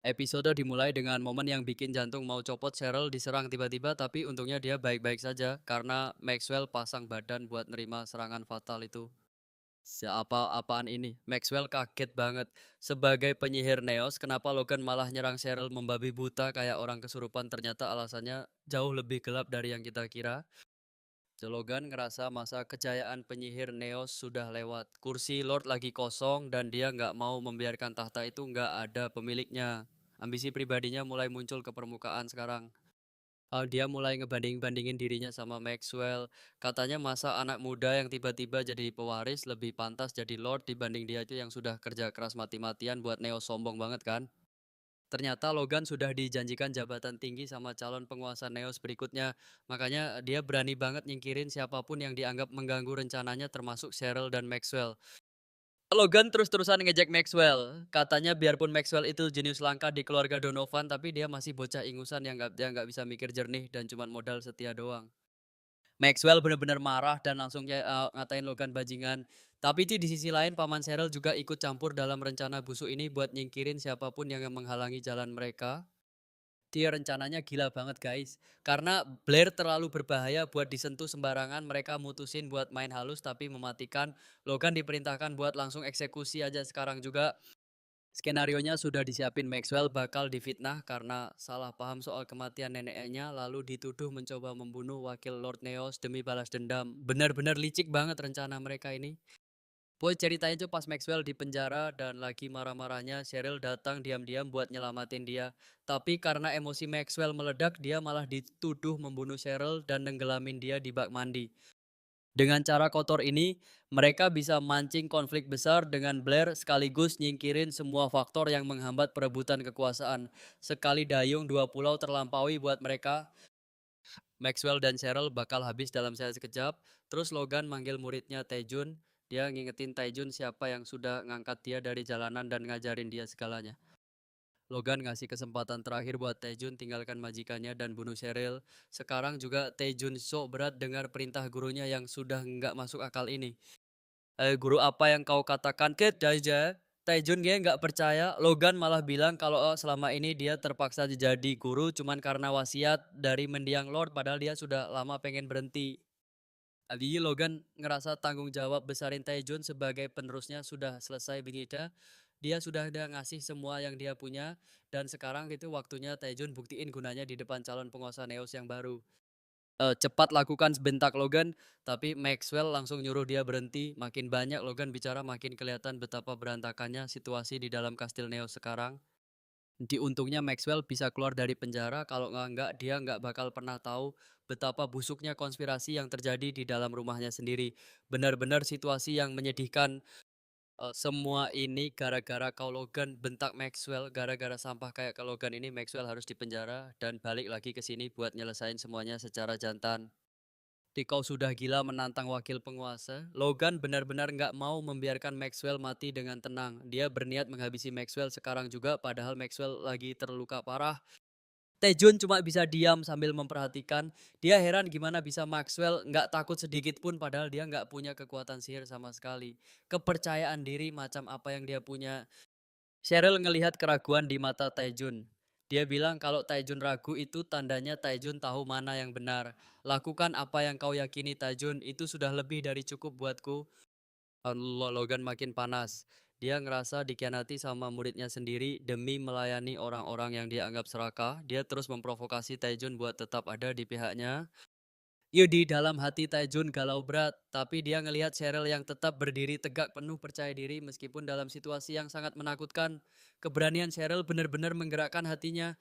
Episode dimulai dengan momen yang bikin jantung mau copot. Cheryl diserang tiba-tiba, tapi untungnya dia baik-baik saja karena Maxwell pasang badan buat nerima serangan fatal itu. Apaan ini? Maxwell kaget banget. Sebagai penyihir Neos, kenapa Logan malah nyerang Cheryl membabi buta kayak orang kesurupan? Ternyata alasannya jauh lebih gelap dari yang kita kira. Logan ngerasa masa kejayaan penyihir Neos sudah lewat. Kursi Lord lagi kosong dan dia nggak mau membiarkan tahta itu nggak ada pemiliknya. Ambisi pribadinya mulai muncul ke permukaan sekarang. Dia mulai ngebanding-bandingin dirinya sama Maxwell. Katanya masa anak muda yang tiba-tiba jadi pewaris lebih pantas jadi Lord dibanding dia itu yang sudah kerja keras mati-matian buat Neo sombong banget kan. Ternyata Logan sudah dijanjikan jabatan tinggi sama calon penguasa Neos berikutnya. Makanya dia berani banget nyingkirin siapapun yang dianggap mengganggu rencananya termasuk Cheryl dan Maxwell. Logan terus-terusan ngejek Maxwell. Katanya biarpun Maxwell itu jenius langka di keluarga Donovan, tapi dia masih bocah ingusan yang dia nggak bisa mikir jernih dan cuma modal setia doang. Maxwell benar-benar marah dan langsung ngatain Logan bajingan. Tapi itu di sisi lain Paman Cheryl juga ikut campur dalam rencana busuk ini buat nyingkirin siapapun yang menghalangi jalan mereka. Dia rencananya gila banget guys. Karena Blair terlalu berbahaya buat disentuh sembarangan, mereka mutusin buat main halus tapi mematikan. Logan diperintahkan buat langsung eksekusi aja sekarang juga. Skenarionya sudah disiapin. Maxwell bakal difitnah karena salah paham soal kematian neneknya, lalu dituduh mencoba membunuh wakil Lord Neos demi balas dendam. Benar-benar licik banget rencana mereka ini. Boy ceritanya tuh pas Maxwell di penjara dan lagi marah-marahnya, Cheryl datang diam-diam buat nyelamatin dia. Tapi karena emosi Maxwell meledak, dia malah dituduh membunuh Cheryl dan nenggelamin dia di bak mandi. Dengan cara kotor ini, mereka bisa mancing konflik besar dengan Blair sekaligus nyingkirin semua faktor yang menghambat perebutan kekuasaan. Sekali dayung dua pulau terlampaui buat mereka. Maxwell dan Cheryl bakal habis dalam sekejap. Terus Logan manggil muridnya Taejun. Dia ngingetin Taejun siapa yang sudah ngangkat dia dari jalanan dan ngajarin dia segalanya. Logan ngasih kesempatan terakhir buat Taejun tinggalkan majikannya dan bunuh Cheryl. Sekarang juga Taejun sok berat dengar perintah gurunya yang sudah nggak masuk akal ini. Guru apa yang kau katakan ke Daija? Taejun dia nggak percaya. Logan malah bilang kalau selama ini dia terpaksa jadi guru cuman karena wasiat dari mendiang Lord padahal dia sudah lama pengen berhenti. Abi Logan ngerasa tanggung jawab besarin Taejun sebagai penerusnya sudah selesai begitu. Dia sudah ada ngasih semua yang dia punya dan sekarang itu waktunya Taejun buktiin gunanya di depan calon penguasa Neos yang baru. Cepat lakukan sebentak Logan, tapi Maxwell langsung nyuruh dia berhenti. Makin banyak Logan bicara, makin kelihatan betapa berantakannya situasi di dalam kastil Neos sekarang. Untungnya Maxwell bisa keluar dari penjara, kalau nggak dia nggak bakal pernah tahu betapa busuknya konspirasi yang terjadi di dalam rumahnya sendiri. Benar-benar situasi yang menyedihkan. Semua ini gara-gara kau Logan, bentak Maxwell. Gara-gara sampah kayak ke Logan ini Maxwell harus dipenjara dan balik lagi ke sini buat nyelesain semuanya secara jantan. Kau sudah gila menantang wakil penguasa. Logan benar-benar nggak mau membiarkan Maxwell mati dengan tenang. Dia berniat menghabisi Maxwell sekarang juga, padahal Maxwell lagi terluka parah. Taejun cuma bisa diam sambil memperhatikan. Dia heran gimana bisa Maxwell nggak takut sedikit pun, padahal dia nggak punya kekuatan sihir sama sekali. Kepercayaan diri macam apa yang dia punya. Cheryl ngelihat keraguan di mata Taejun. Dia bilang kalau Taejun ragu itu tandanya Taejun tahu mana yang benar. Lakukan apa yang kau yakini Taejun, itu sudah lebih dari cukup buatku. Logan makin panas. Dia ngerasa dikhianati sama muridnya sendiri demi melayani orang-orang yang dia anggap serakah. Dia terus memprovokasi Taejun buat tetap ada di pihaknya. Di dalam hati Taejun galau berat, tapi dia ngelihat Cheryl yang tetap berdiri tegak penuh percaya diri meskipun dalam situasi yang sangat menakutkan. Keberanian Cheryl benar-benar menggerakkan hatinya.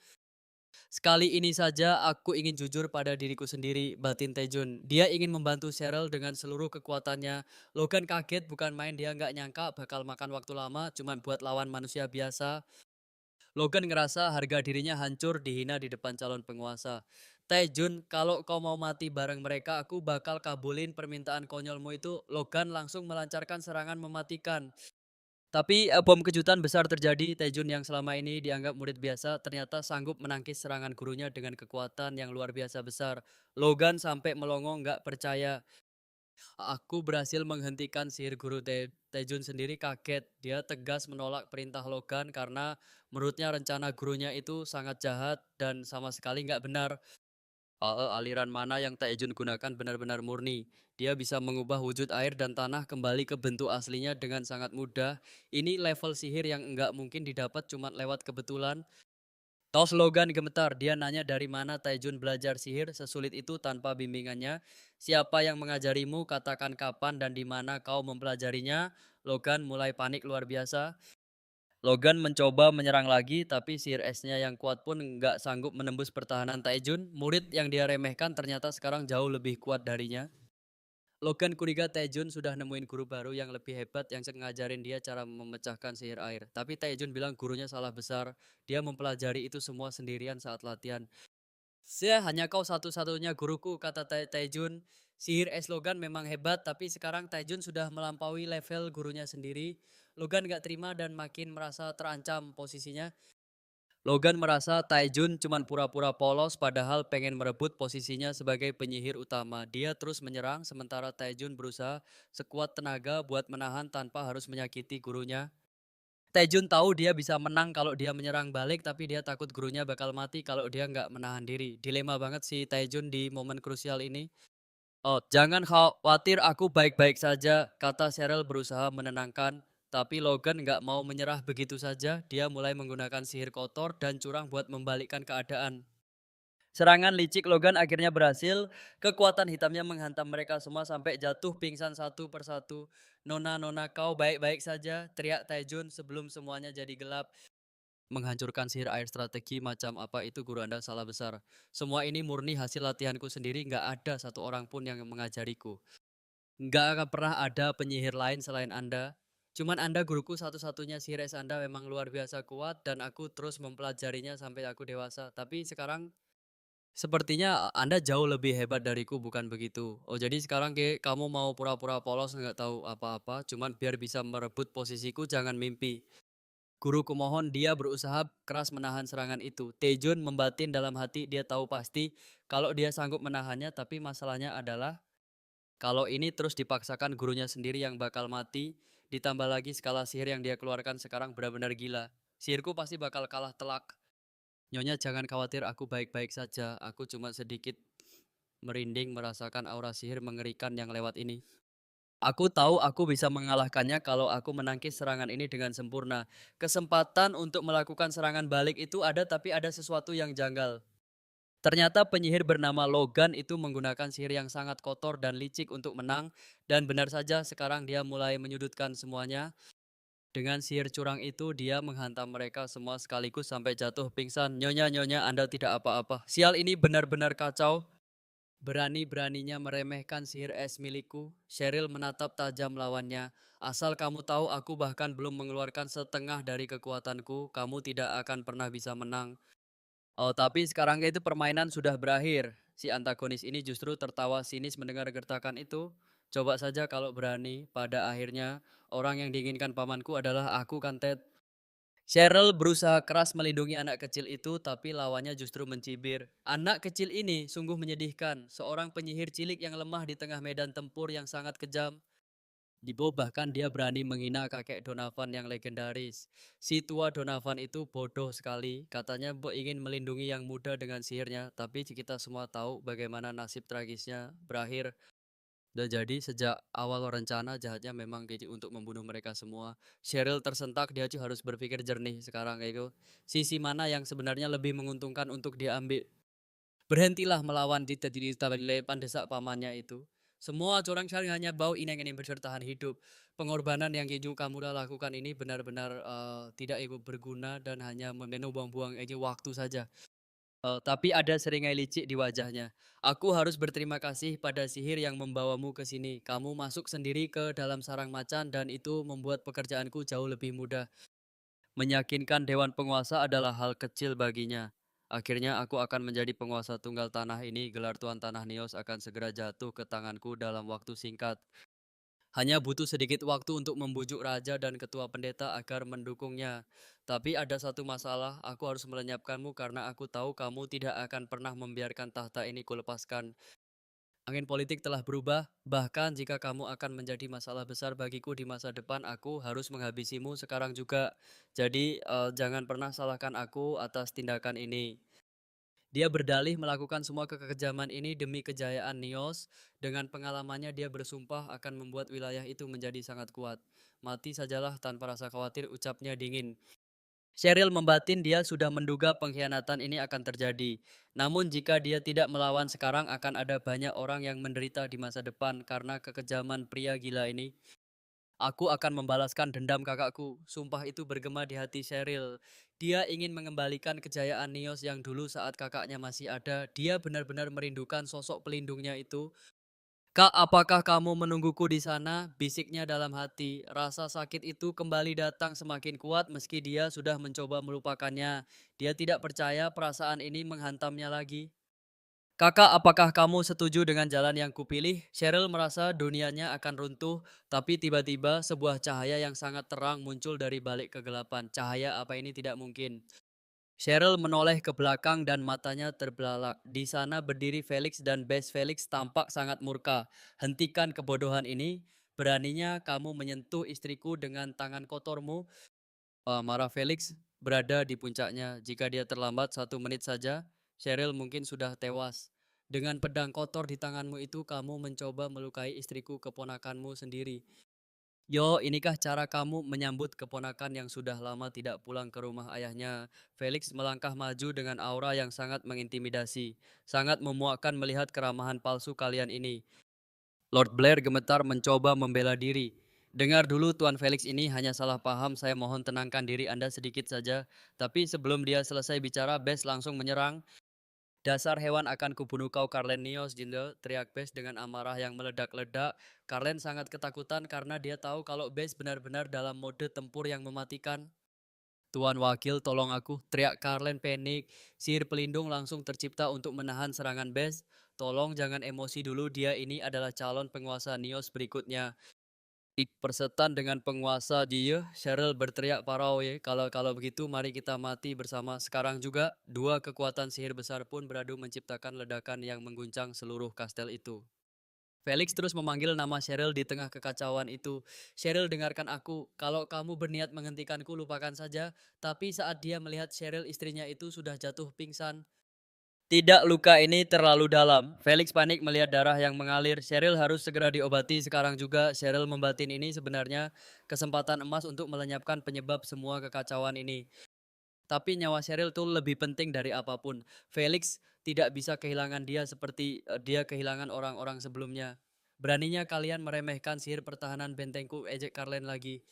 Sekali ini saja aku ingin jujur pada diriku sendiri, batin Taejun. Dia ingin membantu Cheryl dengan seluruh kekuatannya. Logan kaget bukan main, dia nggak nyangka bakal makan waktu lama cuman buat lawan manusia biasa. Logan ngerasa harga dirinya hancur dihina di depan calon penguasa. Taejun, kalau kau mau mati bareng mereka, aku bakal kabulin permintaan konyolmu itu. Logan langsung melancarkan serangan mematikan. Tapi bom kejutan besar terjadi. Taejun yang selama ini dianggap murid biasa ternyata sanggup menangkis serangan gurunya dengan kekuatan yang luar biasa besar. Logan sampai melongo nggak percaya. Aku berhasil menghentikan sihir guru Taejun sendiri kaget. Dia tegas menolak perintah Logan karena menurutnya rencana gurunya itu sangat jahat dan sama sekali nggak benar. Aliran mana yang Taejun gunakan benar-benar murni. Dia bisa mengubah wujud air dan tanah kembali ke bentuk aslinya dengan sangat mudah. Ini level sihir yang nggak mungkin didapat cuma lewat kebetulan. Tos Logan gemetar, dia nanya dari mana Taejun belajar sihir sesulit itu tanpa bimbingannya. Siapa yang mengajarimu, katakan kapan dan di mana kau mempelajarinya. Logan mulai panik luar biasa. Logan mencoba menyerang lagi, tapi sihir esnya yang kuat pun nggak sanggup menembus pertahanan Taejun. Murid yang dia remehkan ternyata sekarang jauh lebih kuat darinya. Logan curiga Taejun sudah nemuin guru baru yang lebih hebat yang ngajarin dia cara memecahkan sihir air. Tapi Taejun bilang gurunya salah besar. Dia mempelajari itu semua sendirian saat latihan. Saya hanya kau satu-satunya guruku, kata Taejun. Sihir es Logan memang hebat, tapi sekarang Taejun sudah melampaui level gurunya sendiri. Logan gak terima dan makin merasa terancam posisinya. Logan merasa Taejun cuma pura-pura polos padahal pengen merebut posisinya sebagai penyihir utama. Dia terus menyerang sementara Taejun berusaha sekuat tenaga buat menahan tanpa harus menyakiti gurunya. Taejun tahu dia bisa menang kalau dia menyerang balik, tapi dia takut gurunya bakal mati kalau dia nggak menahan diri. Dilema banget si Taejun di momen krusial ini. Oh, jangan khawatir, aku baik-baik saja, kata Cheryl berusaha menenangkan. Tapi Logan nggak mau menyerah begitu saja. Dia mulai menggunakan sihir kotor dan curang buat membalikkan keadaan. Serangan licik Logan akhirnya berhasil. Kekuatan hitamnya menghantam mereka semua sampai jatuh pingsan satu persatu. Nona, Nona, kau baik-baik saja, teriak Taejun sebelum semuanya jadi gelap. Menghancurkan sihir air strategi macam apa itu guru Anda salah besar. Semua ini murni hasil latihanku sendiri, nggak ada satu orang pun yang mengajariku. Nggak akan pernah ada penyihir lain selain Anda. Cuman Anda guruku satu-satunya, sihir es Anda memang luar biasa kuat dan aku terus mempelajarinya sampai aku dewasa. Tapi sekarang sepertinya Anda jauh lebih hebat dariku, bukan begitu? Oh, jadi sekarang kamu mau pura-pura polos nggak tahu apa-apa, cuman biar bisa merebut posisiku, jangan mimpi. Guruku mohon, dia berusaha keras menahan serangan itu. Taejun membatin dalam hati, dia tahu pasti kalau dia sanggup menahannya, tapi masalahnya adalah kalau ini terus dipaksakan gurunya sendiri yang bakal mati, ditambah lagi skala sihir yang dia keluarkan sekarang benar-benar gila. Sihirku pasti bakal kalah telak. Nyonya jangan khawatir, aku baik-baik saja. Aku cuma sedikit merinding merasakan aura sihir mengerikan yang lewat ini. Aku tahu aku bisa mengalahkannya kalau aku menangkis serangan ini dengan sempurna. Kesempatan untuk melakukan serangan balik itu ada, tapi ada sesuatu yang janggal. Ternyata penyihir bernama Logan itu menggunakan sihir yang sangat kotor dan licik untuk menang. Dan benar saja sekarang dia mulai menyudutkan semuanya. Dengan sihir curang itu dia menghantam mereka semua sekaligus sampai jatuh pingsan. Nyonya, Nyonya, Anda tidak apa-apa. Sial, ini benar-benar kacau. Berani-beraninya meremehkan sihir es milikku. Cheryl menatap tajam lawannya. Asal kamu tahu, aku bahkan belum mengeluarkan setengah dari kekuatanku. Kamu tidak akan pernah bisa menang. Oh, tapi sekarang itu permainan sudah berakhir. Si antagonis ini justru tertawa sinis mendengar gertakan itu. Coba saja kalau berani. Pada akhirnya, orang yang diinginkan pamanku adalah aku, kan Ted. Cheryl berusaha keras melindungi anak kecil itu, tapi lawannya justru mencibir. Anak kecil ini sungguh menyedihkan. Seorang penyihir cilik yang lemah di tengah medan tempur yang sangat kejam. Dibo bahkan dia berani menghina kakek Donovan yang legendaris. Si tua Donovan itu bodoh sekali. Katanya Bo ingin melindungi yang muda dengan sihirnya, tapi kita semua tahu bagaimana nasib tragisnya berakhir. Dan jadi sejak awal rencana jahatnya memang gitu untuk membunuh mereka semua. Cheryl tersentak, dia tuh harus berpikir jernih sekarang kayak gitu. Sisi mana yang sebenarnya lebih menguntungkan untuk diambil. Berhentilah melawan dita-dita pandesak pamannya itu. Semua orang sekarang hanya bau ingin bertahan hidup. Pengorbanan yang kamu lakukan ini benar-benar tidak berguna dan hanya buang-buang aja waktu saja. Tapi ada seringai licik di wajahnya. Aku harus berterima kasih pada sihir yang membawamu ke sini. Kamu masuk sendiri ke dalam sarang macan dan itu membuat pekerjaanku jauh lebih mudah. Meyakinkan Dewan Penguasa adalah hal kecil baginya. Akhirnya aku akan menjadi penguasa tunggal tanah ini. Gelar Tuan Tanah Nios akan segera jatuh ke tanganku dalam waktu singkat. Hanya butuh sedikit waktu untuk membujuk raja dan ketua pendeta agar mendukungnya. Tapi ada satu masalah, aku harus melenyapkanmu karena aku tahu kamu tidak akan pernah membiarkan tahta ini kulepaskan. Angin politik telah berubah, bahkan jika kamu akan menjadi masalah besar bagiku di masa depan, aku harus menghabisimu sekarang juga. Jadi, jangan pernah salahkan aku atas tindakan ini. Dia berdalih melakukan semua kekejaman ini demi kejayaan Nios. Dengan pengalamannya dia bersumpah akan membuat wilayah itu menjadi sangat kuat. Mati sajalah tanpa rasa khawatir, ucapnya dingin. Sheryl membatin dia sudah menduga pengkhianatan ini akan terjadi. Namun jika dia tidak melawan sekarang akan ada banyak orang yang menderita di masa depan karena kekejaman pria gila ini. Aku akan membalaskan dendam kakakku. Sumpah itu bergema di hati Sheryl. Dia ingin mengembalikan kejayaan Nios yang dulu saat kakaknya masih ada. Dia benar-benar merindukan sosok pelindungnya itu. Kak, apakah kamu menungguku di sana? Bisiknya dalam hati. Rasa sakit itu kembali datang semakin kuat meski dia sudah mencoba melupakannya. Dia tidak percaya perasaan ini menghantamnya lagi. Kakak, apakah kamu setuju dengan jalan yang kupilih? Cheryl merasa dunianya akan runtuh, tapi tiba-tiba sebuah cahaya yang sangat terang muncul dari balik kegelapan. Cahaya apa ini tidak mungkin. Cheryl menoleh ke belakang dan matanya terbelalak. Di sana berdiri Felix dan Bess. Felix tampak sangat murka. Hentikan kebodohan ini. Beraninya kamu menyentuh istriku dengan tangan kotormu. Marah Felix berada di puncaknya. Jika dia terlambat 1 menit saja, Cheryl mungkin sudah tewas. Dengan pedang kotor di tanganmu itu, kamu mencoba melukai istriku, keponakanmu sendiri. Yo, inikah cara kamu menyambut keponakan yang sudah lama tidak pulang ke rumah ayahnya? Felix melangkah maju dengan aura yang sangat mengintimidasi. Sangat memuakkan melihat keramahan palsu kalian ini. Lord Blair gemetar mencoba membela diri. Dengar dulu Tuan Felix ini hanya salah paham, saya mohon tenangkan diri Anda sedikit saja. Tapi sebelum dia selesai bicara, Bess langsung menyerang. Dasar hewan akan kubunuh kau Carlen Nios, Jindo, teriak Bess dengan amarah yang meledak-ledak. Carlen sangat ketakutan karena dia tahu kalau Bess benar-benar dalam mode tempur yang mematikan. Tuan Wakil, tolong aku, teriak Carlen panik. Sihir pelindung langsung tercipta untuk menahan serangan Bess. Tolong jangan emosi dulu, dia ini adalah calon penguasa Nios berikutnya. Persetan dengan penguasa dia, Cheryl berteriak parau ya. Kalau begitu mari kita mati bersama sekarang juga. Dua kekuatan sihir besar pun beradu menciptakan ledakan yang mengguncang seluruh kastel itu. Felix terus memanggil nama Cheryl di tengah kekacauan itu. Cheryl, dengarkan aku. Kalau kamu berniat menghentikanku, lupakan saja. Tapi saat dia melihat Cheryl istrinya itu sudah jatuh pingsan. Tidak, luka ini terlalu dalam. Felix panik melihat darah yang mengalir. Cheryl harus segera diobati sekarang juga. Cheryl membatin ini sebenarnya kesempatan emas untuk melenyapkan penyebab semua kekacauan ini. Tapi nyawa Cheryl itu lebih penting dari apapun. Felix tidak bisa kehilangan dia seperti dia kehilangan orang-orang sebelumnya. Beraninya kalian meremehkan sihir pertahanan bentengku, ejek Carlen lagi.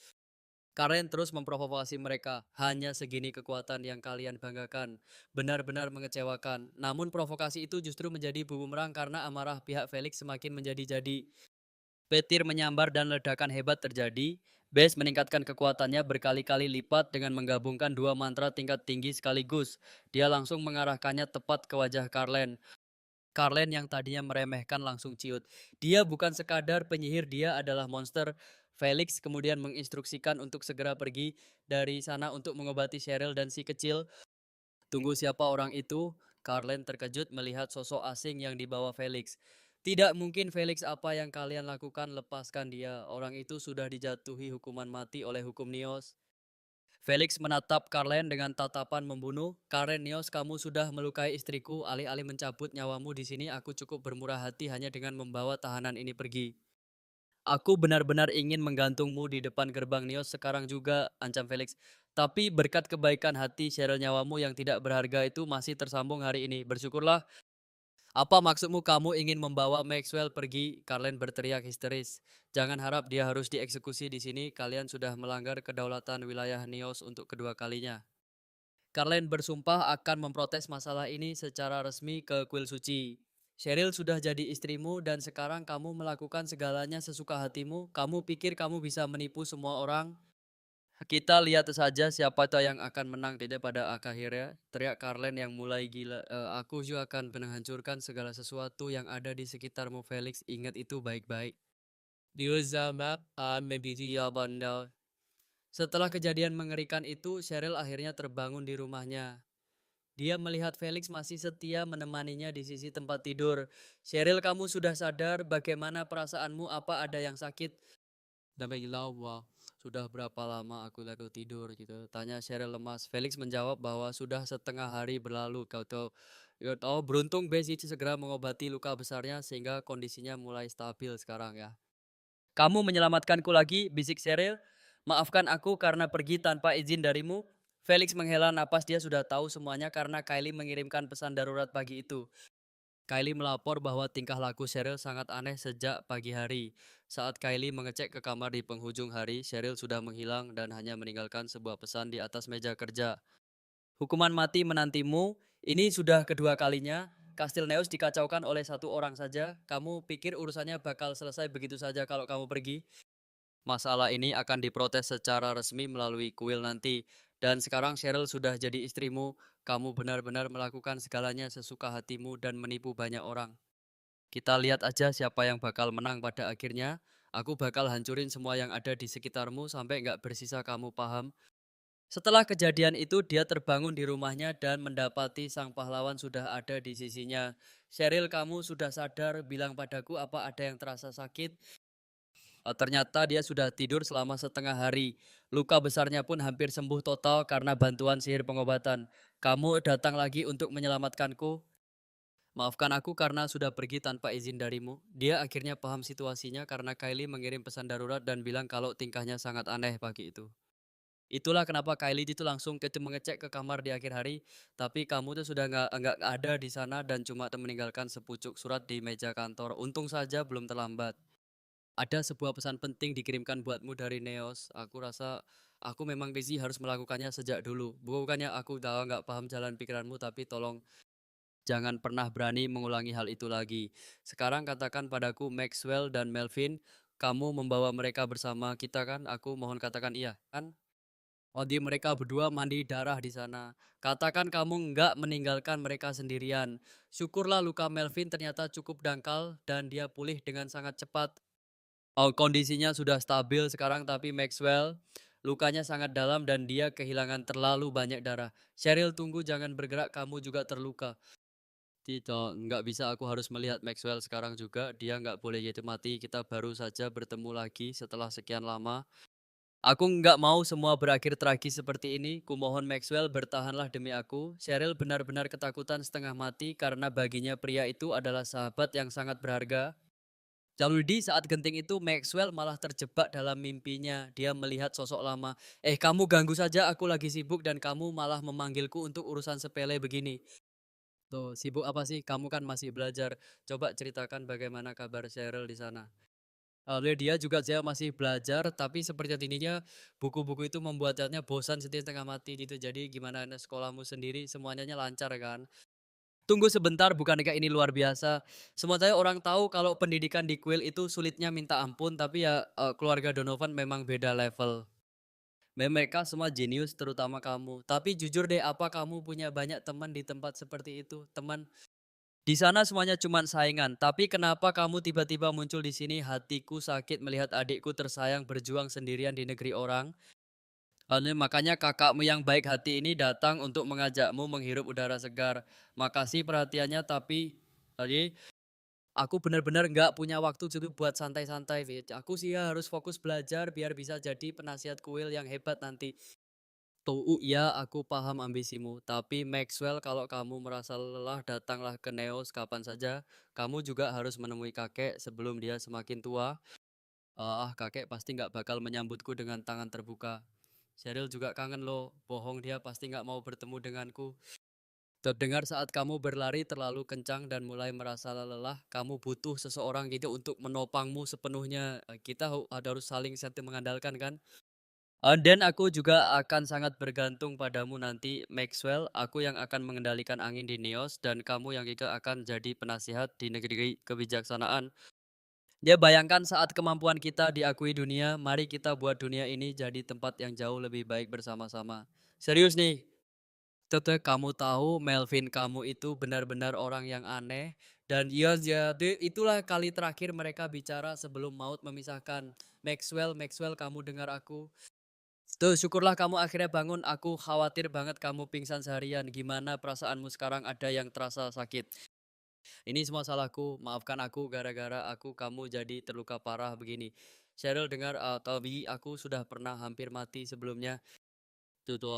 Karen terus memprovokasi mereka. Hanya segini kekuatan yang kalian banggakan. Benar-benar mengecewakan. Namun provokasi itu justru menjadi bumerang karena amarah pihak Felix semakin menjadi-jadi. Petir menyambar dan ledakan hebat terjadi. Bess meningkatkan kekuatannya berkali-kali lipat dengan menggabungkan dua mantra tingkat tinggi sekaligus. Dia langsung mengarahkannya tepat ke wajah Carlen. Carlen yang tadinya meremehkan langsung ciut. Dia bukan sekadar penyihir, dia adalah monster. Felix kemudian menginstruksikan untuk segera pergi dari sana untuk mengobati Cheryl dan si kecil. Tunggu, siapa orang itu? Carlen terkejut melihat sosok asing yang dibawa Felix. Tidak mungkin Felix, apa yang kalian lakukan, lepaskan dia. Orang itu sudah dijatuhi hukuman mati oleh hukum Nios. Felix menatap Carlen dengan tatapan membunuh. Carlen, Nios, kamu sudah melukai istriku. Alih-alih mencabut nyawamu di sini, aku cukup bermurah hati hanya dengan membawa tahanan ini pergi. Aku benar-benar ingin menggantungmu di depan gerbang Nios sekarang juga, ancam Felix. Tapi berkat kebaikan hati Cheryl, nyawamu yang tidak berharga itu masih tersambung hari ini. Bersyukurlah. Apa maksudmu, kamu ingin membawa Maxwell pergi? Carlen berteriak histeris. Jangan harap dia harus dieksekusi di sini. Kalian sudah melanggar kedaulatan wilayah Nios untuk kedua kalinya. Carlen bersumpah akan memprotes masalah ini secara resmi ke kuil suci. Cheryl sudah jadi istrimu dan sekarang kamu melakukan segalanya sesuka hatimu. Kamu pikir kamu bisa menipu semua orang? Kita lihat saja siapa tahu yang akan menang tidak pada akhirnya, teriak Carlen yang mulai gila. Aku juga akan menghancurkan segala sesuatu yang ada di sekitarmu, Felix. Ingat itu baik-baik. Diuzamak ya banda. Setelah kejadian mengerikan itu, Cheryl akhirnya terbangun di rumahnya. Dia melihat Felix masih setia menemaninya di sisi tempat tidur. Cheryl, kamu sudah sadar? Bagaimana perasaanmu? Apa ada yang sakit? Dan bilang, wah, sudah berapa lama aku lalu tidur gitu. Tanya Cheryl lemas. Felix menjawab bahwa sudah setengah hari berlalu. Kau tahu, ya tahu beruntung Besi segera mengobati luka besarnya sehingga kondisinya mulai stabil sekarang ya. Kamu menyelamatkanku lagi, bisik Cheryl. Maafkan aku karena pergi tanpa izin darimu. Felix menghela napas, dia sudah tahu semuanya karena Kylie mengirimkan pesan darurat pagi itu. Kylie melapor bahwa tingkah laku Cheryl sangat aneh sejak pagi hari. Saat Kylie mengecek ke kamar di penghujung hari, Cheryl sudah menghilang dan hanya meninggalkan sebuah pesan di atas meja kerja. Hukuman mati menantimu, ini sudah kedua kalinya. Kastil Neos dikacaukan oleh satu orang saja. Kamu pikir urusannya bakal selesai begitu saja kalau kamu pergi? Masalah ini akan diprotes secara resmi melalui kuil nanti. Dan sekarang Cheryl sudah jadi istrimu. Kamu benar-benar melakukan segalanya sesuka hatimu dan menipu banyak orang. Kita lihat aja siapa yang bakal menang pada akhirnya. Aku bakal hancurin semua yang ada di sekitarmu sampai nggak bersisa, kamu paham? Setelah kejadian itu, dia terbangun di rumahnya dan mendapati sang pahlawan sudah ada di sisinya. Cheryl, kamu sudah sadar? Bilang padaku apa ada yang terasa sakit? Ternyata dia sudah tidur selama setengah hari. Luka besarnya pun hampir sembuh total karena bantuan sihir pengobatan. Kamu datang lagi untuk menyelamatkanku. Maafkan aku karena sudah pergi tanpa izin darimu. Dia akhirnya paham situasinya karena Kylie mengirim pesan darurat dan bilang kalau tingkahnya sangat aneh pagi itu. Itulah kenapa Kylie itu langsung mengecek ke kamar di akhir hari. Tapi kamu tuh sudah nggak ada di sana dan cuma meninggalkan sepucuk surat di meja kantor. Untung saja belum terlambat. Ada sebuah pesan penting dikirimkan buatmu dari Neos. Aku rasa aku memang busy harus melakukannya sejak dulu. Bukannya aku tahu nggak paham jalan pikiranmu, tapi tolong jangan pernah berani mengulangi hal itu lagi. Sekarang katakan padaku Maxwell dan Melvin, kamu membawa mereka bersama kita kan? Aku mohon katakan iya kan? Oh, di mereka berdua mandi darah di sana. Katakan kamu nggak meninggalkan mereka sendirian. Syukurlah luka Melvin ternyata cukup dangkal dan dia pulih dengan sangat cepat. Oh, kondisinya sudah stabil sekarang, tapi Maxwell lukanya sangat dalam dan dia kehilangan terlalu banyak darah. Cheryl, tunggu, jangan bergerak, kamu juga terluka. Tidak, nggak bisa, aku harus melihat Maxwell sekarang juga. Dia nggak boleh jadi mati. Kita baru saja bertemu lagi setelah sekian lama. Aku nggak mau semua berakhir tragis seperti ini. Kumohon Maxwell, bertahanlah demi aku. Cheryl benar-benar ketakutan setengah mati karena baginya pria itu adalah sahabat yang sangat berharga. Lalu di saat genting itu Maxwell malah terjebak dalam mimpinya. Dia melihat sosok lama. Kamu ganggu saja, aku lagi sibuk dan kamu malah memanggilku untuk urusan sepele begini. Tuh, sibuk apa sih? Kamu kan masih belajar. Coba ceritakan bagaimana kabar Cheryl di sana. Lalu dia masih belajar, tapi sepertinya buku-buku itu membuatnya bosan setengah mati gitu. Jadi gimana sekolahmu sendiri, semuanya lancar kan? Tunggu sebentar, bukankah ini luar biasa? Semua saya orang tahu kalau pendidikan di Quill itu sulitnya minta ampun, tapi ya keluarga Donovan memang beda level. Mereka semua jenius, terutama kamu. Tapi jujur deh, apa kamu punya banyak teman di tempat seperti itu? Teman di sana semuanya cuma saingan. Tapi kenapa kamu tiba-tiba muncul di sini? Hatiku sakit melihat adikku tersayang berjuang sendirian di negeri orang. Makanya kakakmu yang baik hati ini datang untuk mengajakmu menghirup udara segar. Makasih perhatiannya, tapi tadi aku benar-benar nggak punya waktu gitu buat santai-santai, Fit. Aku sih ya harus fokus belajar biar bisa jadi penasihat kuil yang hebat nanti. Tuh, ya aku paham ambisimu. Tapi Maxwell, kalau kamu merasa lelah, datanglah ke Neos kapan saja. Kamu juga harus menemui kakek sebelum dia semakin tua. Kakek pasti nggak bakal menyambutku dengan tangan terbuka. Cheryl juga kangen loh. Bohong, dia pasti nggak mau bertemu denganku. Terdengar saat kamu berlari terlalu kencang dan mulai merasa lelah, kamu butuh seseorang gitu untuk menopangmu sepenuhnya. Kita harus saling mengandalkan kan? Dan aku juga akan sangat bergantung padamu nanti, Maxwell. Aku yang akan mengendalikan angin di Neos dan kamu yang juga akan jadi penasihat di negeri kebijaksanaan. Dia bayangkan saat kemampuan kita diakui dunia, mari kita buat dunia ini jadi tempat yang jauh lebih baik bersama-sama. Serius nih, Tete, kamu tahu Melvin kamu itu benar-benar orang yang aneh. Dan ya jadi itulah kali terakhir mereka bicara sebelum maut memisahkan. Maxwell, Maxwell, kamu dengar aku. Tuh, syukurlah kamu akhirnya bangun, aku khawatir banget kamu pingsan seharian. Gimana perasaanmu sekarang, ada yang terasa sakit? Ini semua salahku, maafkan aku gara-gara aku kamu jadi terluka parah begini. Cheryl dengar, tapi aku sudah pernah hampir mati sebelumnya. Tuh tuh,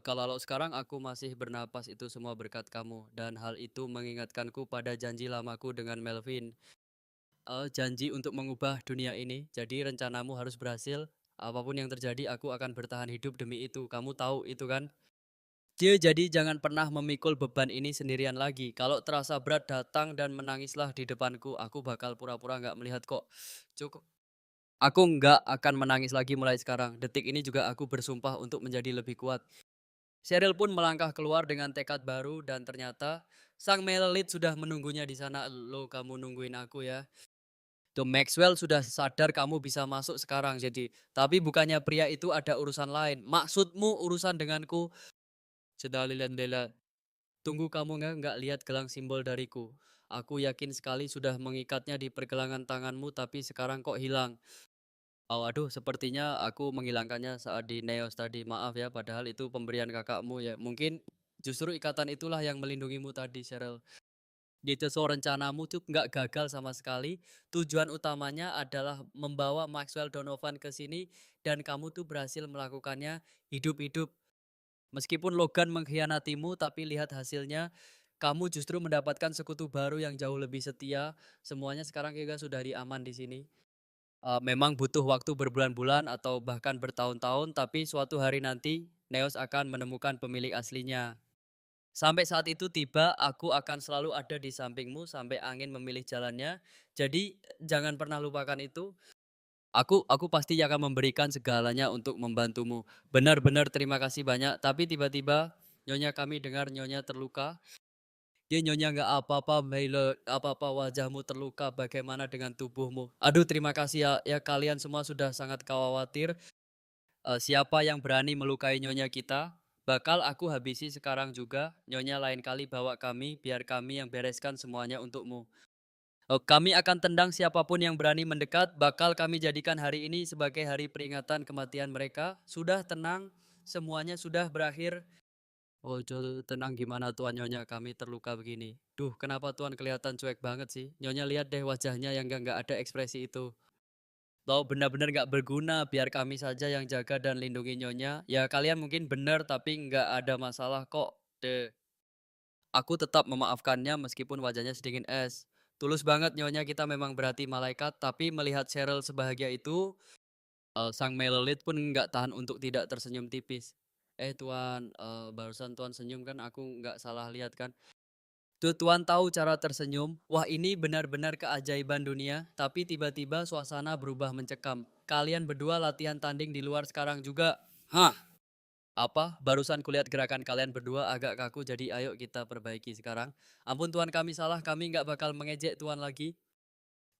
kalau sekarang aku masih bernapas itu semua berkat kamu dan hal itu mengingatkanku pada janji lamaku dengan Melvin. Janji untuk mengubah dunia ini. Jadi rencanamu harus berhasil. Apapun yang terjadi, aku akan bertahan hidup demi itu. Kamu tahu itu kan? Jadi jangan pernah memikul beban ini sendirian lagi. Kalau terasa berat, datang dan menangislah di depanku. Aku bakal pura-pura nggak melihat kok. Cukup. Aku nggak akan menangis lagi mulai sekarang. Detik ini juga aku bersumpah untuk menjadi lebih kuat. Cheryl pun melangkah keluar dengan tekad baru dan ternyata sang Melalith sudah menunggunya di sana. Lo kamu nungguin aku ya. Tuh Maxwell sudah sadar kamu bisa masuk sekarang jadi. Tapi bukannya pria itu ada urusan lain. Maksudmu urusan denganku? Sedalilan. Tunggu kamu nggak lihat gelang simbol dariku. Aku yakin sekali sudah mengikatnya di pergelangan tanganmu tapi sekarang kok hilang. Oh aduh sepertinya aku menghilangkannya saat di Neos tadi. Maaf ya padahal itu pemberian kakakmu ya. Mungkin justru ikatan itulah yang melindungimu tadi Cheryl. Gitu so rencanamu tuh nggak gagal sama sekali. Tujuan utamanya adalah membawa Maxwell Donovan ke sini dan kamu tuh berhasil melakukannya hidup-hidup. Meskipun Logan mengkhianatimu, tapi lihat hasilnya. Kamu justru mendapatkan sekutu baru yang jauh lebih setia. Semuanya sekarang juga sudah diaman di sini. Memang butuh waktu berbulan-bulan atau bahkan bertahun-tahun, tapi suatu hari nanti Neos akan menemukan pemilik aslinya. Sampai saat itu tiba, aku akan selalu ada di sampingmu sampai angin memilih jalannya. Jadi jangan pernah lupakan itu. Aku pasti akan memberikan segalanya untuk membantumu. Benar-benar terima kasih banyak. Tapi tiba-tiba nyonya kami dengar nyonya terluka. Dia nyonya nggak apa-apa, Milo, apa-apa wajahmu terluka. Bagaimana dengan tubuhmu? Aduh terima kasih ya, ya kalian semua sudah sangat khawatir. Siapa yang berani melukai nyonya kita? Bakal aku habisi sekarang juga. Nyonya lain kali bawa kami, biar kami yang bereskan semuanya untukmu. Kami akan tendang siapapun yang berani mendekat. Bakal kami jadikan hari ini sebagai hari peringatan kematian mereka. Sudah tenang, semuanya sudah berakhir. Oh, tenang gimana Tuan Nyonya, kami terluka begini. Duh, kenapa Tuan kelihatan cuek banget sih? Nyonya lihat deh wajahnya yang nggak ada ekspresi itu. Tahu benar-benar nggak berguna, biar kami saja yang jaga dan lindungi Nyonya. Ya kalian mungkin benar, tapi nggak ada masalah kok. Deh. Aku tetap memaafkannya meskipun wajahnya sedingin es. Tulus banget Nyonya, kita memang berarti malaikat, tapi melihat Cheryl sebahagia itu, sang Melalit pun nggak tahan untuk tidak tersenyum tipis. Tuan, barusan Tuan senyum kan aku nggak salah lihat kan? Tuh Tuan tahu cara tersenyum. Wah ini benar-benar keajaiban dunia, tapi tiba-tiba suasana berubah mencekam. Kalian berdua latihan tanding di luar sekarang juga. Hah? Apa? Barusan kulihat gerakan kalian berdua agak kaku, jadi ayo kita perbaiki sekarang. Ampun Tuan kami salah, kami nggak bakal mengejek Tuan lagi.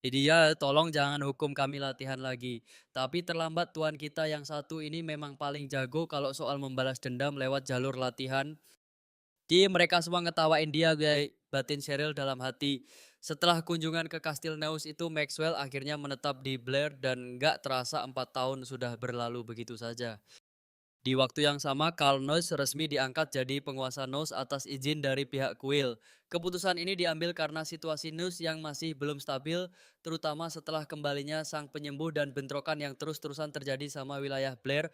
Jadi ya tolong jangan hukum kami latihan lagi. Tapi terlambat Tuan kita yang satu ini memang paling jago kalau soal membalas dendam lewat jalur latihan. Jadi mereka semua ngetawain dia guys, batin Cheryl dalam hati. Setelah kunjungan ke Kastil Neus itu Maxwell akhirnya menetap di Blair dan nggak terasa 4 tahun sudah berlalu begitu saja. Di waktu yang sama, Carl Noyes resmi diangkat jadi penguasa Noes atas izin dari pihak Quill. Keputusan ini diambil karena situasi Noes yang masih belum stabil, terutama setelah kembalinya sang penyembuh dan bentrokan yang terus-terusan terjadi sama wilayah Blair.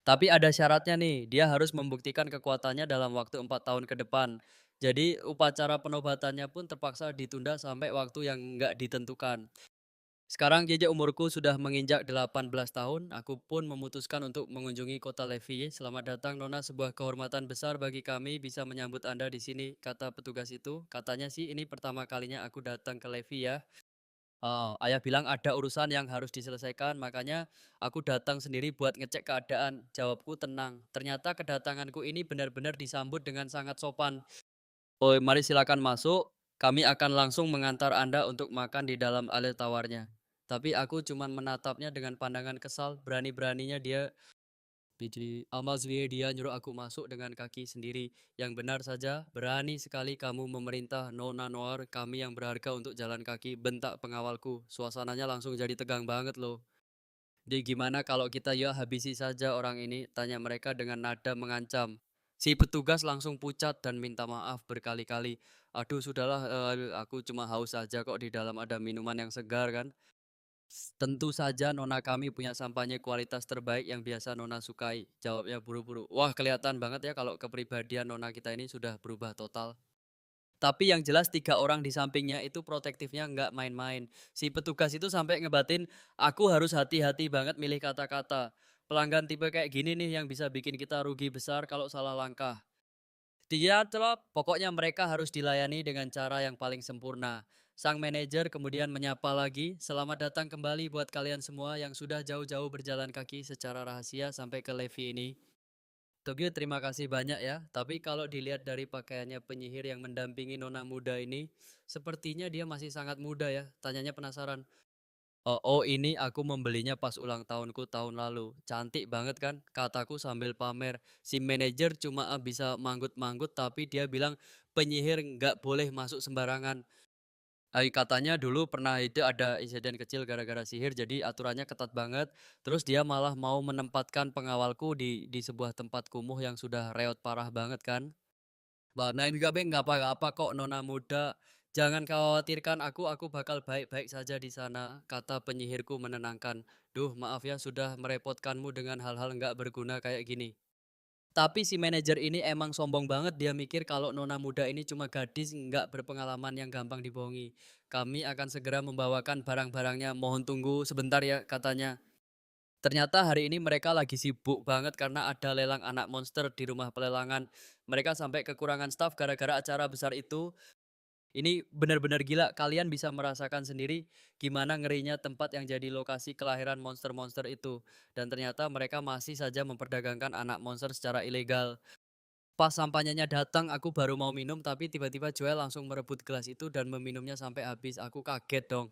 Tapi ada syaratnya nih, dia harus membuktikan kekuatannya dalam waktu 4 tahun ke depan. Jadi upacara penobatannya pun terpaksa ditunda sampai waktu yang nggak ditentukan. Sekarang jejak umurku sudah menginjak 18 tahun, aku pun memutuskan untuk mengunjungi kota Levi. Selamat datang Nona, sebuah kehormatan besar bagi kami bisa menyambut Anda di sini, kata petugas itu. Katanya sih ini pertama kalinya aku datang ke Levi ya. Ayah bilang ada urusan yang harus diselesaikan, makanya aku datang sendiri buat ngecek keadaan. Jawabku tenang. Ternyata kedatanganku ini benar-benar disambut dengan sangat sopan. Oh, mari silakan masuk. Kami akan langsung mengantar Anda untuk makan di dalam alir tawarnya. Tapi aku cuma menatapnya dengan pandangan kesal. Berani-beraninya dia Biji Amazwie dia nyuruh aku masuk dengan kaki sendiri. Yang benar saja, berani sekali kamu memerintah Nona Noir, kami yang berharga untuk jalan kaki, bentak pengawalku. Suasananya langsung jadi tegang banget loh. Jadi gimana kalau kita ya habisi saja orang ini, tanya mereka dengan nada mengancam. Si petugas langsung pucat dan minta maaf berkali-kali. Aduh sudahlah, aku cuma haus saja kok, di dalam ada minuman yang segar kan. Tentu saja nona kami punya sampahnya kualitas terbaik yang biasa nona sukai, jawabnya buru-buru. Wah kelihatan banget ya kalau kepribadian nona kita ini sudah berubah total. Tapi yang jelas 3 orang di sampingnya itu protektifnya nggak main-main. Si petugas itu sampai ngebatin, "Aku harus hati-hati banget milih kata-kata. Pelanggan tipe kayak gini nih yang bisa bikin kita rugi besar kalau salah langkah." Dia celop, pokoknya mereka harus dilayani dengan cara yang paling sempurna. Sang manajer kemudian menyapa lagi, "Selamat datang kembali buat kalian semua yang sudah jauh-jauh berjalan kaki secara rahasia sampai ke Levi ini. Tokyo terima kasih banyak ya, tapi kalau dilihat dari pakaiannya penyihir yang mendampingi nona muda ini, sepertinya dia masih sangat muda ya. Tanyanya penasaran. Oh, oh ini aku membelinya pas ulang tahunku tahun lalu. Cantik banget kan? Kataku sambil pamer. Si manajer cuma bisa manggut-manggut tapi dia bilang penyihir nggak boleh masuk sembarangan. Katanya dulu pernah itu ada insiden kecil gara-gara sihir, jadi aturannya ketat banget. Terus dia malah mau menempatkan pengawalku di sebuah tempat kumuh yang sudah reot parah banget kan. Bah, nah juga Beng, nggak apa-apa kok nona muda. Jangan khawatirkan aku bakal baik-baik saja di sana, kata penyihirku menenangkan. Duh, maaf ya sudah merepotkanmu dengan hal-hal nggak berguna kayak gini. Tapi si manajer ini emang sombong banget, dia mikir kalau nona muda ini cuma gadis nggak berpengalaman yang gampang dibohongi. Kami akan segera membawakan barang-barangnya, mohon tunggu sebentar ya katanya. Ternyata hari ini mereka lagi sibuk banget karena ada lelang anak monster di rumah pelelangan. Mereka sampai kekurangan staf gara-gara acara besar itu. Ini benar-benar gila, kalian bisa merasakan sendiri gimana ngerinya tempat yang jadi lokasi kelahiran monster-monster itu. Dan ternyata mereka masih saja memperdagangkan anak monster secara ilegal. Pas sampahnya datang, aku baru mau minum, tapi tiba-tiba Joel langsung merebut gelas itu dan meminumnya sampai habis. Aku kaget dong.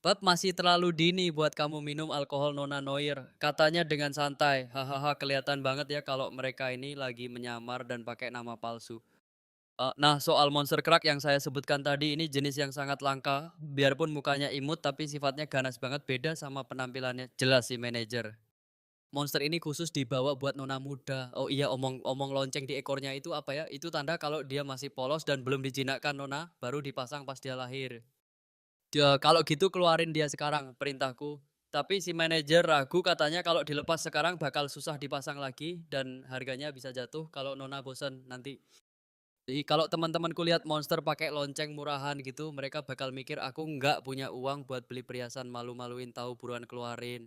Bab masih terlalu dini buat kamu minum alkohol Nona Noir. Katanya dengan santai. Hahaha, kelihatan banget ya kalau mereka ini lagi menyamar dan pakai nama palsu. Nah, soal monster kerak yang saya sebutkan tadi ini jenis yang sangat langka. Biarpun mukanya imut tapi sifatnya ganas banget, beda sama penampilannya. Jelas si manajer. Monster ini khusus dibawa buat nona muda. Oh iya, omong-omong lonceng di ekornya itu apa ya? Itu tanda kalau dia masih polos dan belum dijinakkan nona, baru dipasang pas dia lahir. Dia kalau gitu keluarin dia sekarang, perintahku. Tapi si manajer ragu katanya kalau dilepas sekarang bakal susah dipasang lagi dan harganya bisa jatuh kalau nona bosan nanti. Jadi kalau teman-temanku lihat monster pakai lonceng murahan gitu, mereka bakal mikir aku nggak punya uang buat beli perhiasan, malu-maluin tahu, buruan keluarin.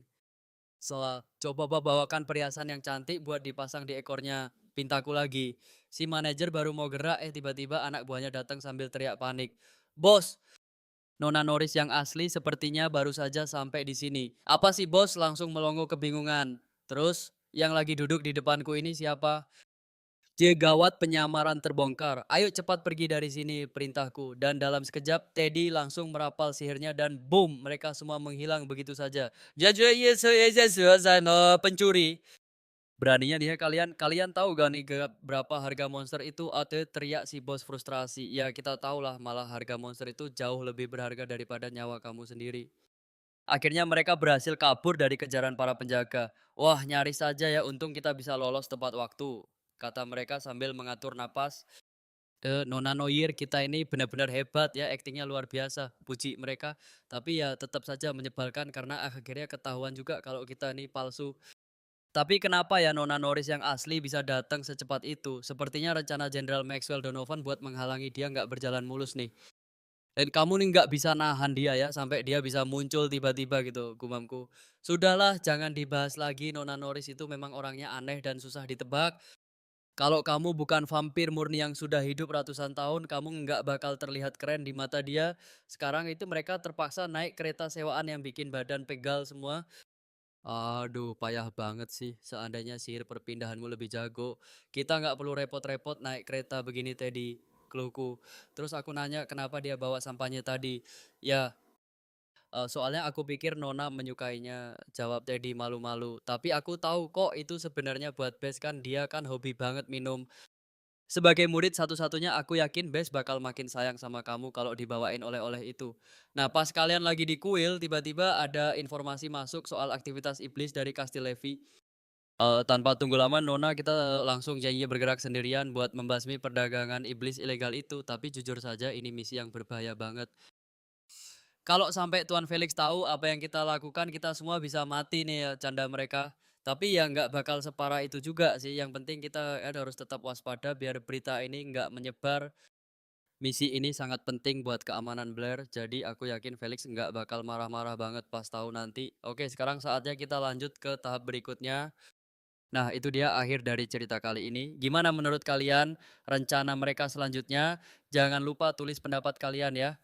Coba bawakan perhiasan yang cantik buat dipasang di ekornya. Pintaku lagi. Si manajer baru mau gerak, tiba-tiba anak buahnya datang sambil teriak panik. Bos, Nona Noris yang asli sepertinya baru saja sampai di sini. Apa sih bos? Langsung melongo kebingungan. Terus, yang lagi duduk di depanku ini siapa? Gawat, penyamaran terbongkar. Ayo cepat pergi dari sini, perintahku. Dan dalam sekejap, Teddy langsung merapal sihirnya dan boom, mereka semua menghilang begitu saja. Pencuri. Beraninya dia kalian kalian tahu gak nih berapa harga monster itu? Ada teriak si bos frustrasi. Ya kita tahu lah, malah harga monster itu jauh lebih berharga daripada nyawa kamu sendiri. Akhirnya mereka berhasil kabur dari kejaran para penjaga. Wah, nyaris saja ya, untung kita bisa lolos tepat waktu, kata mereka sambil mengatur napas. Nona Noir kita ini benar-benar hebat ya, aktingnya luar biasa, puji mereka. Tapi ya tetap saja menyebalkan karena akhirnya ketahuan juga kalau kita ini palsu. Tapi kenapa ya Nona Norris yang asli bisa datang secepat itu? Sepertinya rencana Jenderal Maxwell Donovan buat menghalangi dia nggak berjalan mulus nih. Dan kamu nih nggak bisa nahan dia ya, sampai dia bisa muncul tiba-tiba gitu, gumamku. Sudahlah, jangan dibahas lagi, Nona Norris itu memang orangnya aneh dan susah ditebak. Kalau kamu bukan vampir murni yang sudah hidup ratusan tahun, kamu nggak bakal terlihat keren di mata dia. Sekarang itu mereka terpaksa naik kereta sewaan yang bikin badan pegal semua. Aduh, payah banget sih. Seandainya sihir perpindahanmu lebih jago, kita nggak perlu repot-repot naik kereta begini, Teddy. Keluhku. Terus aku nanya kenapa dia bawa sampahnya tadi. Ya, soalnya aku pikir Nona menyukainya, jawab Teddy malu-malu. Tapi aku tahu kok itu sebenarnya buat Bes kan, dia kan hobi banget minum. Sebagai murid satu-satunya aku yakin Bes bakal makin sayang sama kamu kalau dibawain oleh-oleh itu. Nah, pas kalian lagi di kuil, tiba-tiba ada informasi masuk soal aktivitas iblis dari Kastil Levi. Tanpa tunggu lama Nona kita langsung janji bergerak sendirian buat membasmi perdagangan iblis ilegal itu. Tapi jujur saja ini misi yang berbahaya banget. Kalau sampai Tuan Felix tahu apa yang kita lakukan, kita semua bisa mati nih ya, canda mereka. Tapi ya nggak bakal separah itu juga sih. Yang penting kita kan harus tetap waspada biar berita ini nggak menyebar. Misi ini sangat penting buat keamanan Blair. Jadi aku yakin Felix nggak bakal marah-marah banget pas tahu nanti. Oke, sekarang saatnya kita lanjut ke tahap berikutnya. Nah, itu dia akhir dari cerita kali ini. Gimana menurut kalian rencana mereka selanjutnya? Jangan lupa tulis pendapat kalian ya.